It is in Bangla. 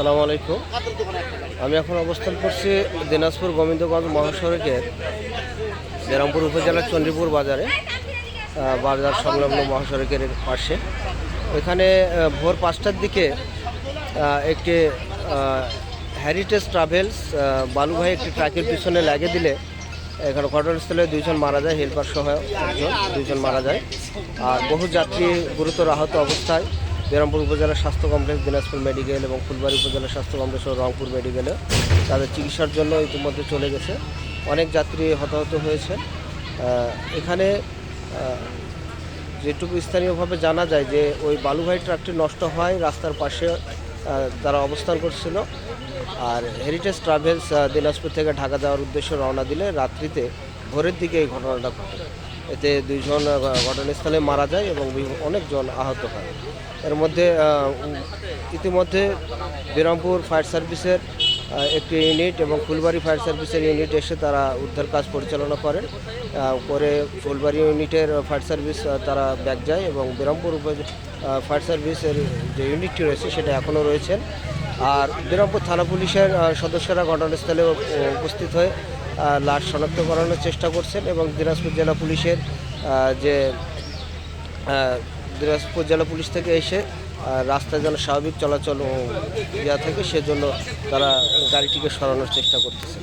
আসসালামু আলাইকুম। আমি এখন অবস্থান করছি দিনাজপুর গোবিন্দগঞ্জ মহাসড়কের বেরামপুর উপজেলার চণ্ডীপুর বাজারে, বাজার সংলগ্ন মহাসড়কের পাশে। এখানে ভোর 5টার দিকে একটি হেরিটেজ ট্রাভেলস বালুভাই একটি ট্রাকের পিছনে লাগিয়ে দিলে এখানে ঘটনাস্থলে 2 জন মারা যায়, হেল্পার সহ দুজন মারা যায়। আর বহু যাত্রী গুরুতর আহত অবস্থায় বেরামপুর উপজেলা স্বাস্থ্য কমপ্লেক্স, দিনাজপুর মেডিকেল এবং ফুলবাড়ী উপজেলা স্বাস্থ্য কমপ্লেক্স ও রংপুর মেডিকেলে তাদের চিকিৎসার জন্য ইতিমধ্যে চলে গেছে। অনেক যাত্রী হতাহত হয়েছে। এখানে যেটুকু স্থানীয়ভাবে জানা যায় যে ওই বালুভাই ট্রাকটি নষ্ট হয় রাস্তার পাশে তারা অবস্থান করছিল। আর হেরিটেজ ট্রাভেলস দিনাজপুর থেকে ঢাকা যাওয়ার উদ্দেশ্যে রওনা দিলে রাত্রিতে ভোরের দিকে এই ঘটনাটা ঘটে। এতে 2 জন ঘটনাস্থলে মারা যায় এবং অনেকজন আহত হয়। এর মধ্যে ইতিমধ্যে বেরামপুর ফায়ার সার্ভিসের একটি ইউনিট এবং ফুলবাড়ী ফায়ার সার্ভিসের ইউনিট এসে তারা উদ্ধার কাজ পরিচালনা করেন। পরে ফুলবাড়ী ইউনিটের ফায়ার সার্ভিস তারা ব্যাক যায় এবং বেরামপুর ফায়ার সার্ভিসের যে ইউনিটটি রয়েছে সেটা এখনও রয়েছেন। আর বেরামপুর থানা পুলিশের সদস্যরা ঘটনাস্থলে উপস্থিত হয়ে লাশ শনাক্তকরণের চেষ্টা করছেন এবং দিনাজপুর জেলা পুলিশের দিনাজপুর জেলা পুলিশ থেকে এসে রাস্তায় যেন স্বাভাবিক চলাচল থাকে সেজন্য তারা গাড়িটিকে সরানোর চেষ্টা করতেছে।